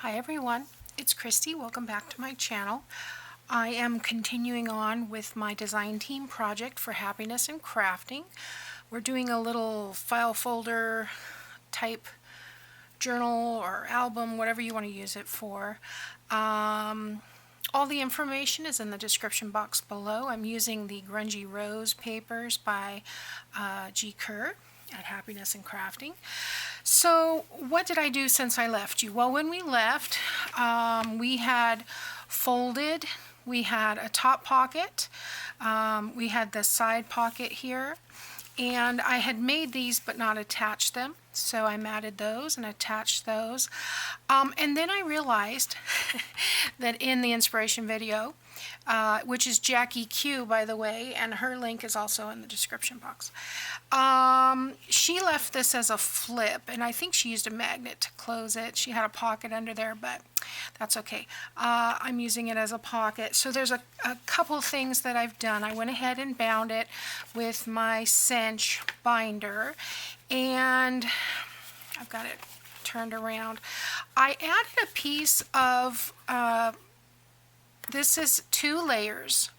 Hi everyone, it's Kristi. Welcome back to my channel. I am continuing on with my design team project for happiness and crafting. We're doing a little file folder type journal or album, whatever you want to use it for. All the information is in the description box below. I'm using the Grungy Rose Papers by Gi Kerr at Happiness and Crafting. So what did I do since I left you? Well, when we left, we had folded, we had a top pocket, we had the side pocket here, and I had made these but not attached them. So I matted those and attached those. And then I realized that in the inspiration video, which is Jacki Q, by the way, and her link is also in the description box. She left this as a flip, and I think she used a magnet to close it. She had a pocket under there, but that's okay. I'm using it as a pocket. So there's a couple things that I've done. I went ahead and bound it with my Cinch binder, and I've got it turned around. I added a piece of, this is 2 layers,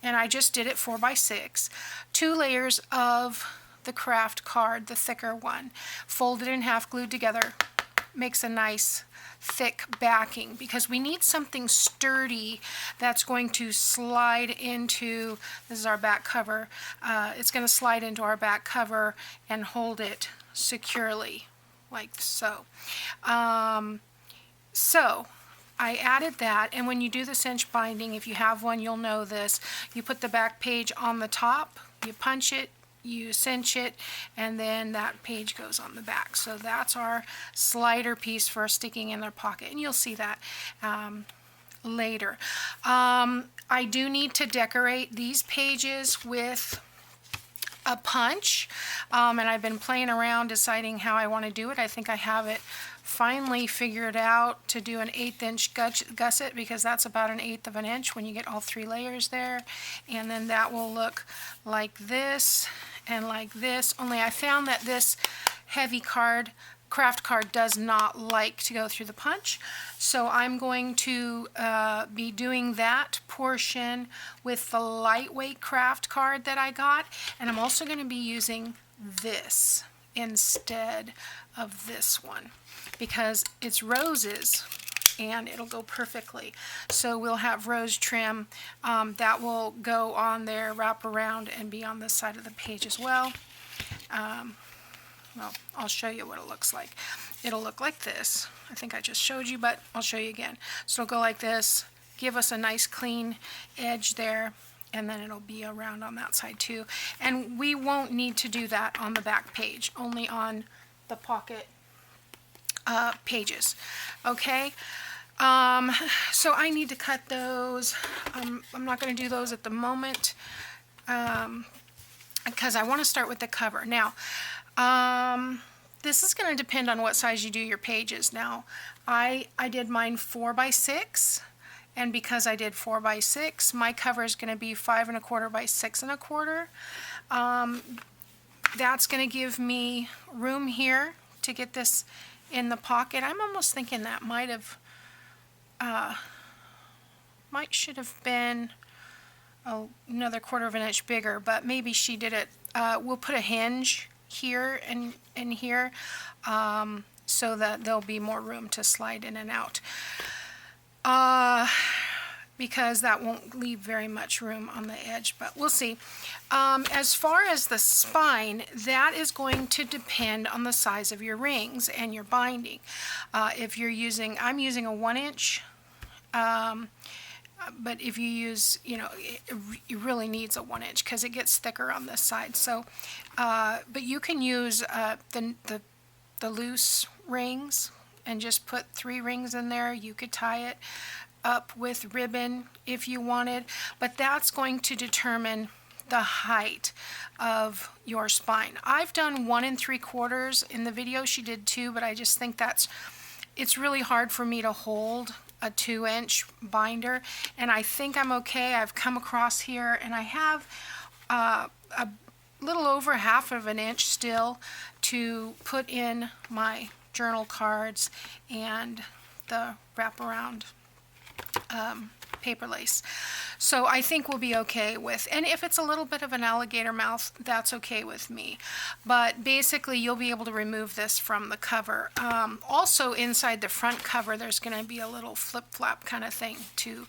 and I just did it 4x6, 2 layers of the craft card, the thicker one, folded in half, glued together. Makes a nice thick backing because we need something sturdy that's going to slide into, this is our back cover, it's going to slide into our back cover and hold it securely like so. So I added that, and when you do the cinch binding, if you have one, you'll know this. You put the back page on the top, you punch it, you cinch it, and then that page goes on the back. So that's our slider piece for sticking in their pocket, and you'll see that later. I do need to decorate these pages with a punch, and I've been playing around deciding how I want to do it. I think I have it finally figured out to do an 1/8 inch gusset, because that's about an 1/8 of an inch when you get all 3 layers there, and then that will look like this and like this. Only I found that this heavy craft card does not like to go through the punch, so I'm going to be doing that portion with the lightweight craft card that I got, and I'm also going to be using this instead of this one because it's roses and it'll go perfectly. So we'll have rose trim that will go on there, wrap around, and be on this side of the page as well. Well, I'll show you what it looks like. It'll look like this. I think I just showed you, but I'll show you again. So it'll go like this, give us a nice clean edge there, and then it'll be around on that side too. And we won't need to do that on the back page, only on the pocket pages. Okay? So I need to cut those. I'm not going to do those at the moment because I want to start with the cover. Now, this is going to depend on what size you do your pages. Now, I did mine 4x6, and because I did 4x6, my cover is going to be 5 1/4 by 6 1/4. That's going to give me room here to get this in the pocket. I'm almost thinking that should have been another 1/4 of an inch bigger, but maybe she did it. We'll put a hinge here and here so that there'll be more room to slide in and out, because that won't leave very much room on the edge, but we'll see. As far as the spine, that is going to depend on the size of your rings and your binding. If you're using, I'm using a 1 inch, but if you use, it really needs a 1 inch because it gets thicker on this side. So, but you can use the loose rings and just put 3 rings in there. You could tie it up with ribbon if you wanted, but that's going to determine the height of your spine. I've done 1 3/4. In the video she did 2, but I just think it's really hard for me to hold a 2 inch binder, and I think I'm okay. I've come across here and I have a little over 1/2 of an inch still to put in my journal cards and the wraparound paper lace. So I think we'll be okay with, and if it's a little bit of an alligator mouth, that's okay with me. But basically you'll be able to remove this from the cover. Also inside the front cover there's going to be a little flip-flap kind of thing to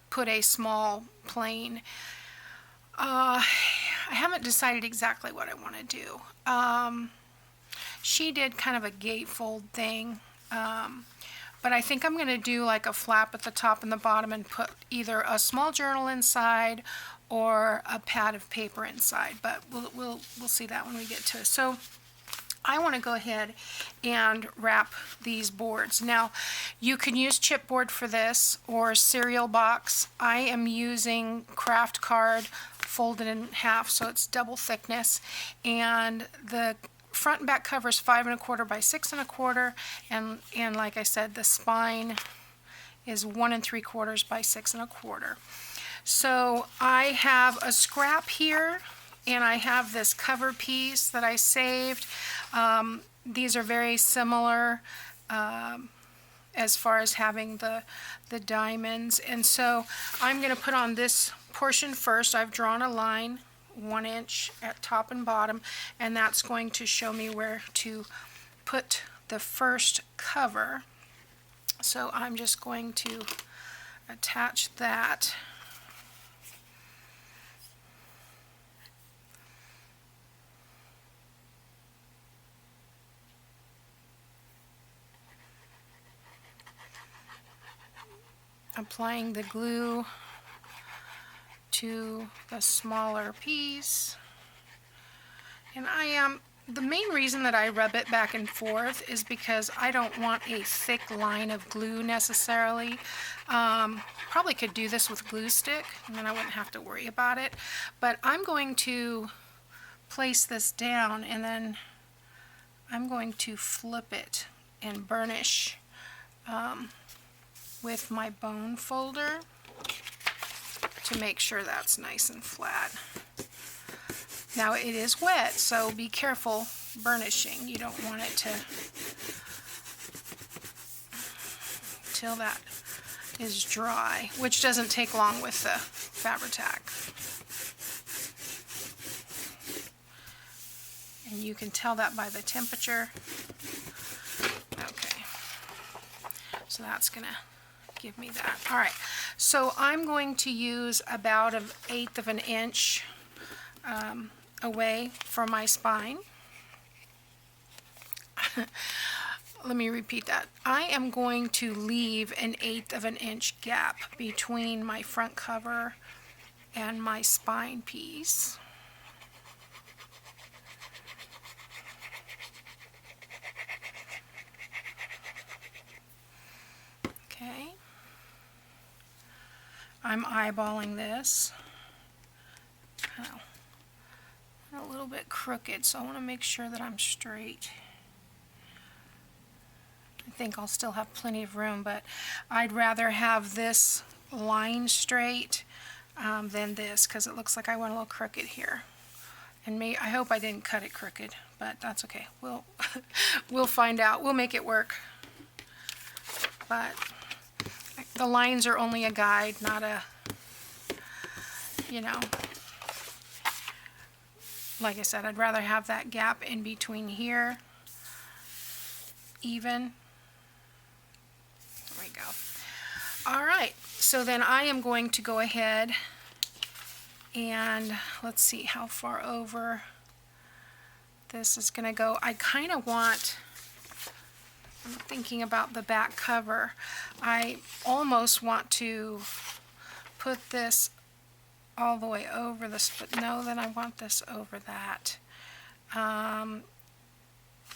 put a small plain. I haven't decided exactly what I want to do. She did kind of a gatefold thing. But I think I'm going to do like a flap at the top and the bottom and put either a small journal inside or a pad of paper inside. But we'll see that when we get to it. So I want to go ahead and wrap these boards. Now you can use chipboard for this or cereal box. I am using craft card folded in half, so it's double thickness, and the front and back cover is 5 1/4 by 6 1/4, and like I said, the spine is 1 3/4 by 6 1/4. So I have a scrap here, and I have this cover piece that I saved. These are very similar as far as having the diamonds, and so I'm going to put on this portion first. I've drawn a line 1 inch at top and bottom, and that's going to show me where to put the first cover. So I'm just going to attach that. Applying the glue to the smaller piece. And the main reason that I rub it back and forth is because I don't want a thick line of glue necessarily. Probably could do this with glue stick and then I wouldn't have to worry about it. But I'm going to place this down and then I'm going to flip it and burnish with my bone folder to make sure that's nice and flat. Now it is wet, so be careful burnishing. You don't want it to, till that is dry, which doesn't take long with the Fabri-Tac. And you can tell that by the temperature. Okay, so that's gonna give me that. All right, so I'm going to use about 1/8 of an inch away from my spine. Let me repeat that. I am going to leave 1/8 of an inch gap between my front cover and my spine piece. Okay. I'm eyeballing this. Oh, a little bit crooked, so I want to make sure that I'm straight. I think I'll still have plenty of room, but I'd rather have this line straight than this, because it looks like I went a little crooked here. And I hope I didn't cut it crooked, but that's okay. We'll find out. We'll make it work. But the lines are only a guide, not a, you know, like I said, I'd rather have that gap in between here even. There we go. All right, so then I am going to go ahead and let's see how far over this is going to go. I kind of want, I'm thinking about the back cover. I almost want to put this all the way over this, but no, then I want this over that. I'm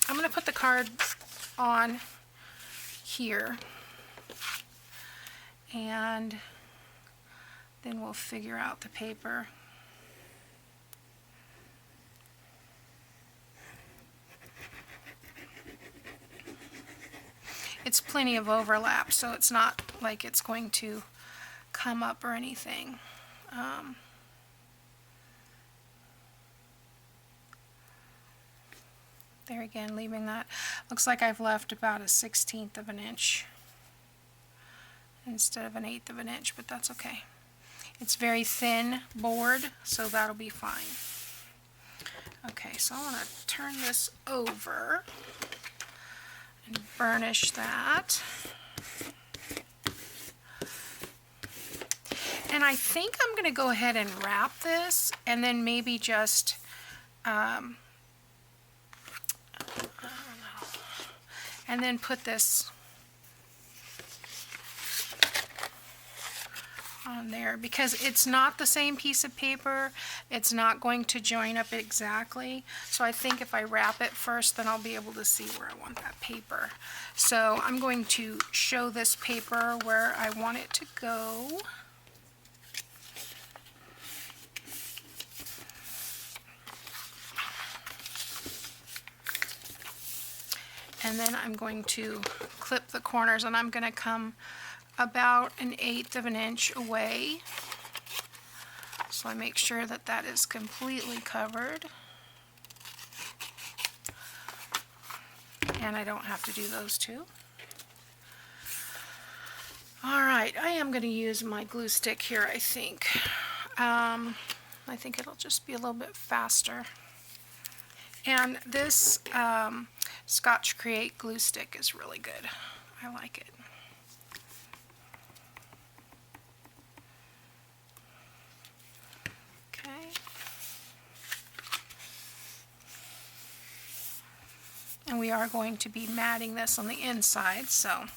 going to put the card on here and then we'll figure out the paper. It's plenty of overlap, so it's not like it's going to come up or anything. There again, leaving that. Looks like I've left about 1/16 of an inch instead of 1/8 of an inch, but that's okay. It's very thin board, so that'll be fine. Okay, so I want to turn this over and burnish that. And I think I'm going to go ahead and wrap this and then maybe just and then put this on there, because it's not the same piece of paper. It's not going to join up exactly. So I think if I wrap it first, then I'll be able to see where I want that paper. So I'm going to show this paper where I want it to go. And then I'm going to clip the corners, and I'm going to come about 1/8 of an inch away. So I make sure that that is completely covered. And I don't have to do those two. Alright, I am going to use my glue stick here, I think. I think it'll just be a little bit faster. And this Scotch Create glue stick is really good. I like it. Okay. And we are going to be matting this on the inside, so.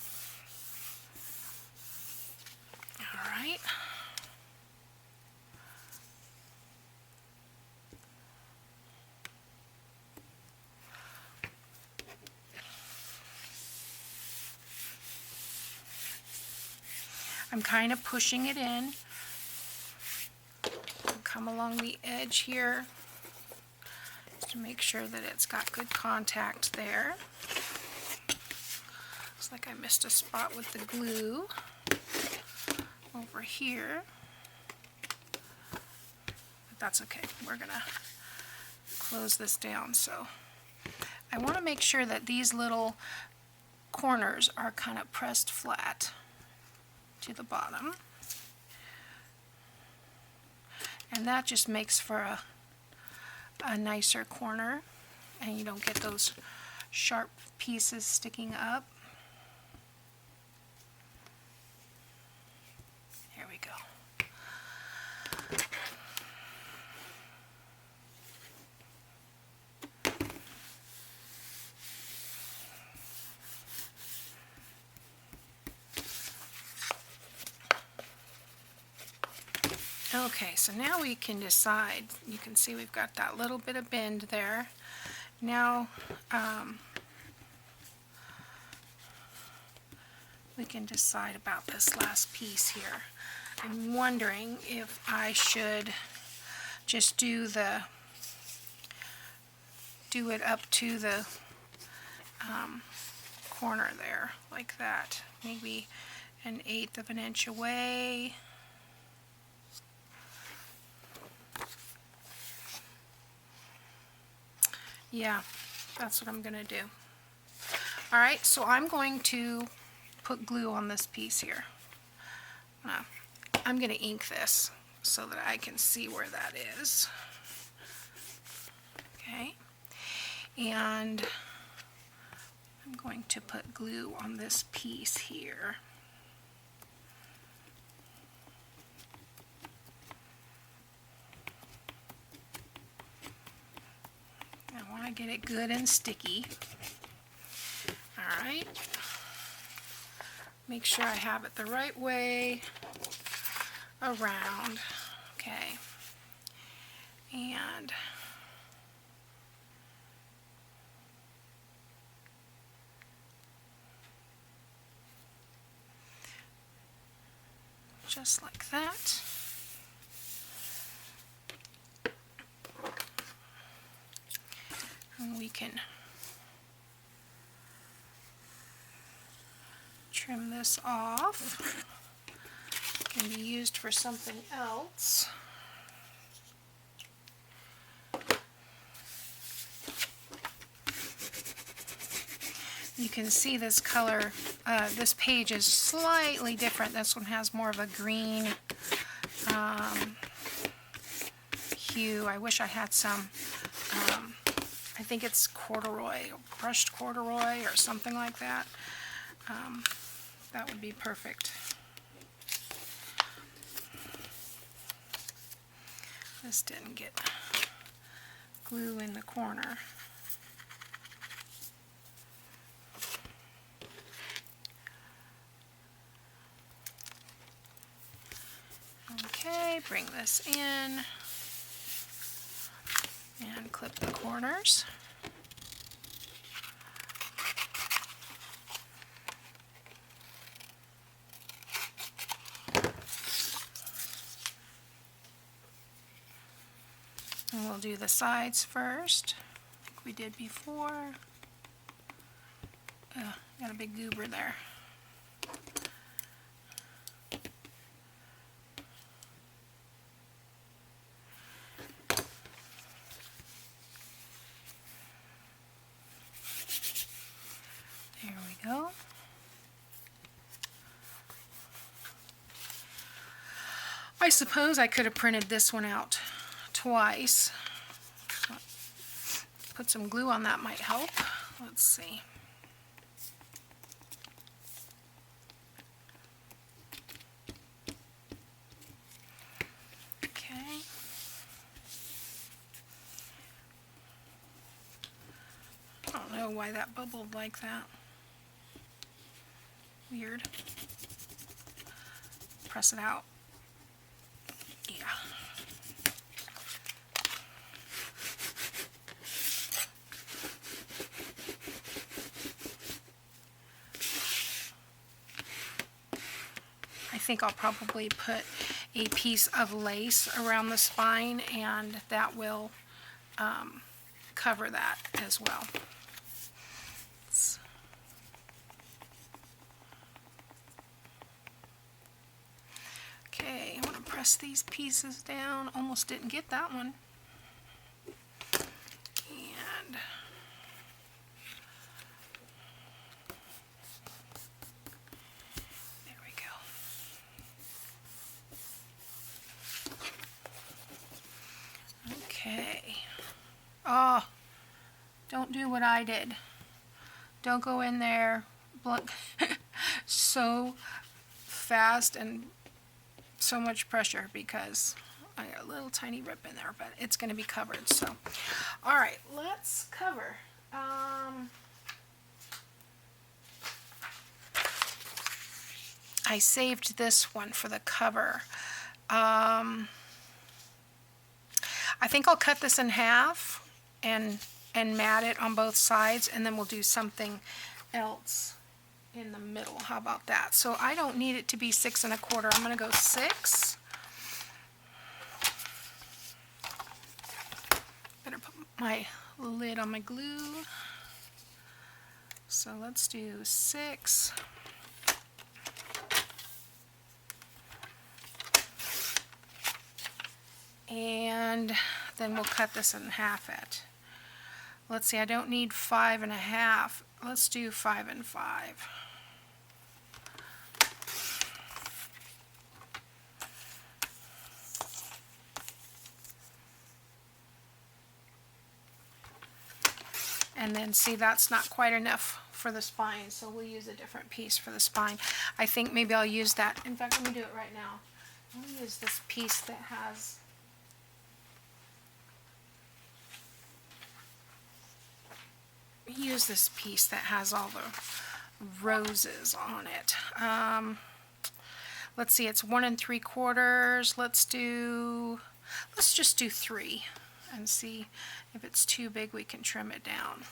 All right. I'm kind of pushing it in. Come along the edge here to make sure that it's got good contact there. Looks like I missed a spot with the glue over here, but that's okay. We're gonna close this down. So I want to make sure that these little corners are kind of pressed flat to the bottom, and that just makes for a nicer corner, and you don't get those sharp pieces sticking up. Here we go. Okay, so now we can decide. You can see we've got that little bit of bend there. Now we can decide about this last piece here. I'm wondering if I should just do it up to the corner there, like that. Maybe 1/8 of an inch away. Yeah, that's what I'm going to do. Alright, so I'm going to put glue on this piece here. I'm going to ink this so that I can see where that is. Okay, and I'm going to put glue on this piece here. I want to get it good and sticky. Alright. Make sure I have it the right way around. Okay. And just like that. And we can trim this off. It can be used for something else. You can see this color this page is slightly different. This one has more of a green hue. I wish I had some, I think it's corduroy, brushed corduroy or something like that. That would be perfect. This didn't get glue in the corner. Okay, bring this in and clip the corners. And we'll do the sides first, like we did before. Got a big goober there. There we go. I suppose I could have printed this one out twice. Put some glue on that might help. Let's see. Okay. I don't know why that bubbled like that. Weird. Press it out. Yeah. I think I'll probably put a piece of lace around the spine, and that will cover that as well. Okay, I'm going to press these pieces down. Almost didn't get that one. And there we go. Okay. Oh, don't do what I did. Don't go in there so fast and so much pressure, because I got a little tiny rip in there, but it's going to be covered. So, all right, let's cover. I saved this one for the cover. I think I'll cut this in half and mat it on both sides, and then we'll do something else in the middle. How about that? So I don't need it to be 6 1/4. I'm going to go 6. Better put my lid on my glue. So let's do 6. And then we'll cut this in half at, let's see, I don't need 5 1/2. Let's do 5 5. And then see, that's not quite enough for the spine, so we'll use a different piece for the spine. I think maybe I'll use that. In fact, let me do it right now. I'm going to use this piece that has all the roses on it. Let's see, it's 1 3/4. Let's just do 3 and see if it's too big. We can trim it down.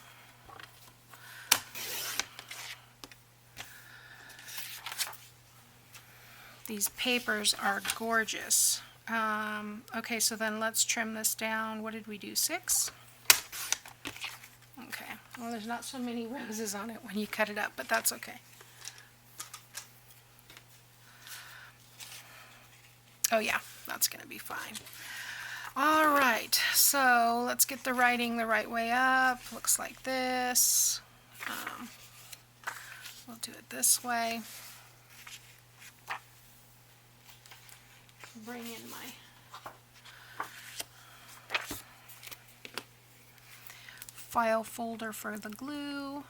These papers are gorgeous. Okay, so then let's trim this down. What did we do, 6? Okay, well, there's not so many roses on it when you cut it up, but that's okay. Oh yeah, that's going to be fine. All right, so let's get the writing the right way up. Looks like this. We'll do it this way. Bring in my file folder for the glue.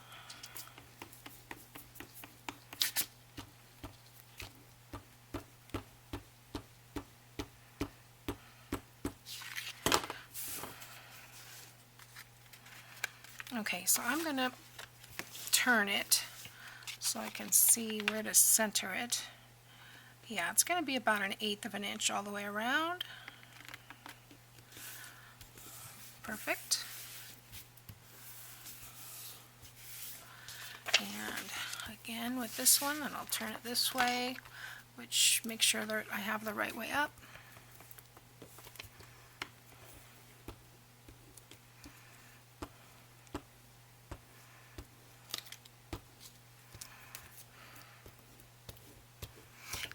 Okay, so I'm going to turn it so I can see where to center it. Yeah, it's going to be about 1/8 of an inch all the way around. Perfect. And again with this one, and I'll turn it this way, which makes sure that I have the right way up.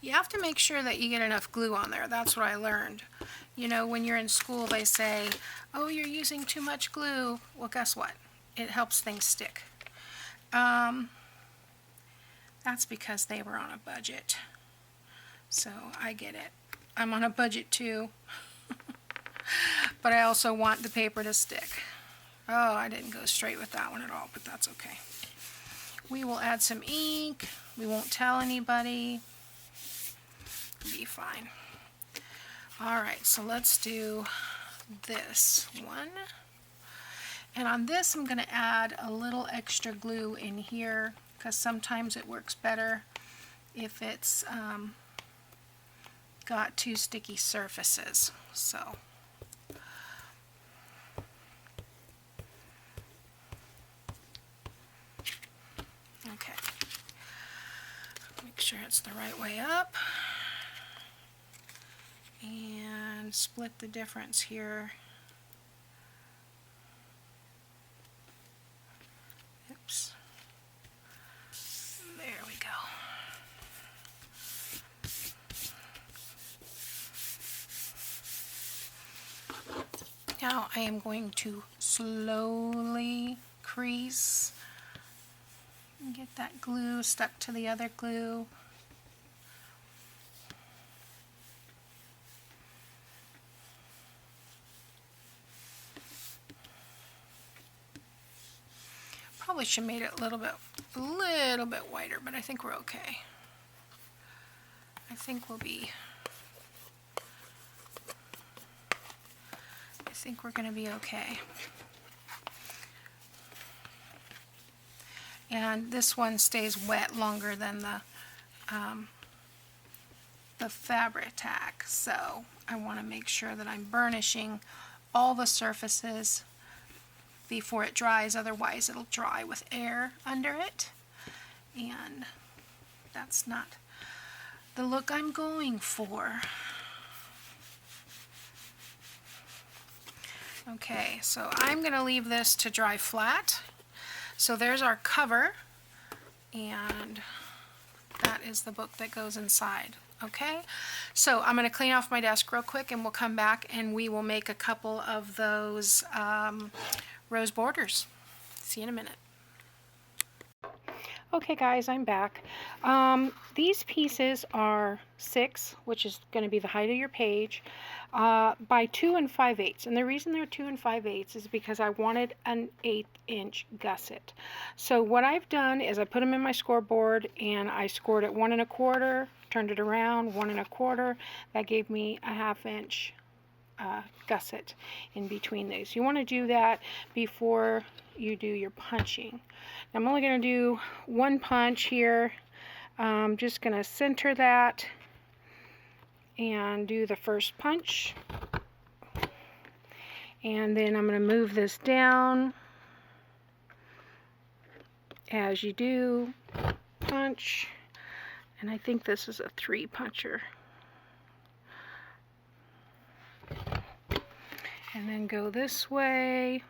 You have to make sure that you get enough glue on there. That's what I learned. You know, when you're in school, they say, oh, you're using too much glue. Well, guess what? It helps things stick. That's because they were on a budget. So I get it. I'm on a budget too. But I also want the paper to stick. Oh, I didn't go straight with that one at all, but that's okay. We will add some ink. We won't tell anybody. Be fine. Alright, so let's do this one. And on this I'm going to add a little extra glue in here because sometimes it works better if it's got two sticky surfaces. So okay. Make sure it's the right way up. And split the difference here. Oops. There we go. Now I am going to slowly crease and get that glue stuck to the other glue. Probably should have made it a little bit wider, but I think we're okay. I think we're going to be okay. And this one stays wet longer than the fabric tack, so I want to make sure that I'm burnishing all the surfaces before it dries, otherwise it'll dry with air under it, and that's not the look I'm going for. Okay, so I'm going to leave this to dry flat. So there's our cover, and that is the book that goes inside. Okay, so I'm going to clean off my desk real quick and we'll come back and we will make a couple of those rose borders. See you in a minute. Okay guys, I'm back. These pieces are 6, which is going to be the height of your page, by 2 5/8. And the reason they're 2 5/8 is because I wanted an 1/8 inch gusset. So what I've done is I put them in my scoreboard and I scored it 1 1/4, turned it around 1 1/4. That gave me a 1/2 inch gusset in between these. You want to do that before you do your punching. Now I'm only going to do one punch here. I'm just going to center that and do the first punch, and then I'm going to move this down as you do, punch, and I think this is a 3 puncher. And then go this way.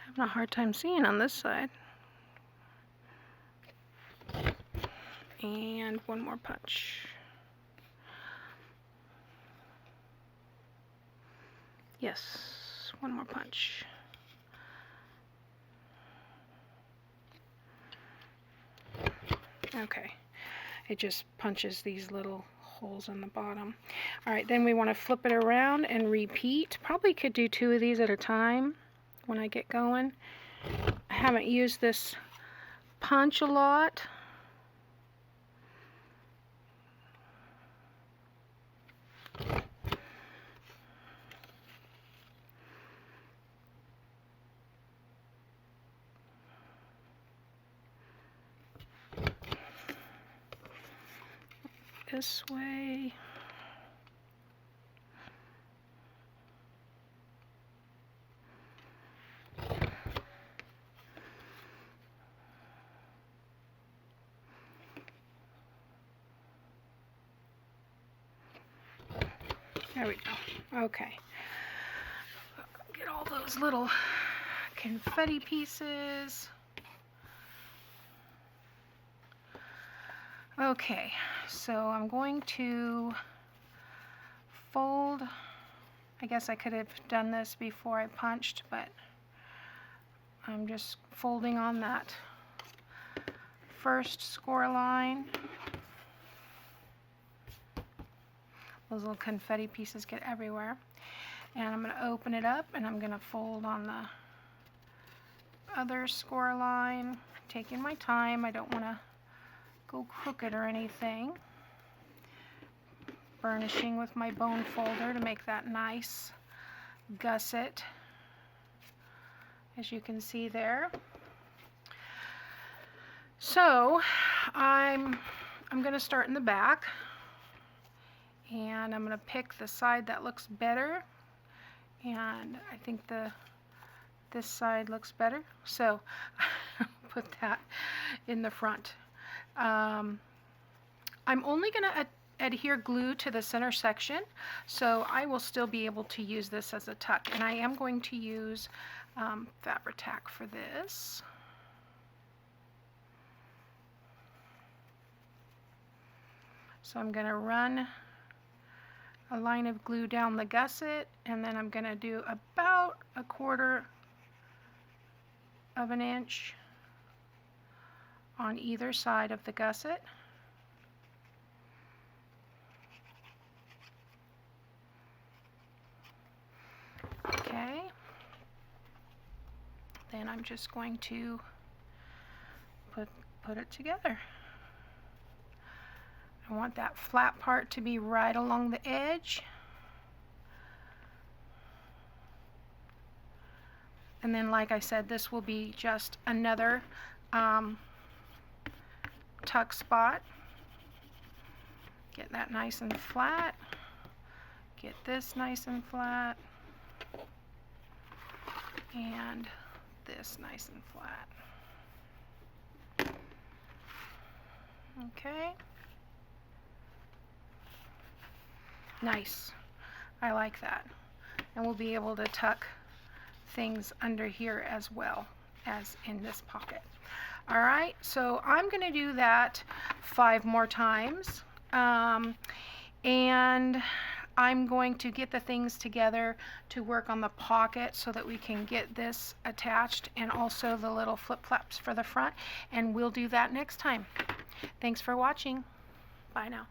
Having a hard time seeing on this side. And one more punch. Yes, one more punch. Okay, it just punches these little holes in the bottom. All right, then we want to flip it around and repeat. Probably could do 2 of these at a time when I get going. I haven't used this punch a lot. This way. There we go. Okay. Get all those little confetti pieces. Okay, so I'm going to fold. I guess I could have done this before I punched, but I'm just folding on that first score line. Those little confetti pieces get everywhere. And I'm going to open it up and I'm going to fold on the other score line, taking my time. I don't want to go crooked or anything. Burnishing with my bone folder to make that nice gusset, as you can see there. So I'm going to start in the back, and I'm going to pick the side that looks better, and I think this side looks better, so put that in the front. I'm only going to adhere glue to the center section, so I will still be able to use this as a tuck, and I am going to use Fabri-Tac for this. So I'm going to run a line of glue down the gusset, and then I'm going to do about 1/4 of an inch on either side of the gusset. Okay. Then I'm just going to put it together. I want that flat part to be right along the edge. And then, like I said, this will be just another tuck spot. Get that nice and flat. Get this nice and flat. And this nice and flat. Okay. Nice. I like that. And we'll be able to tuck things under here as well as in this pocket. All right, so I'm going to do that 5 more times. And I'm going to get the things together to work on the pocket so that we can get this attached, and also the little flip flaps for the front, and we'll do that next time. Thanks for watching. Bye now.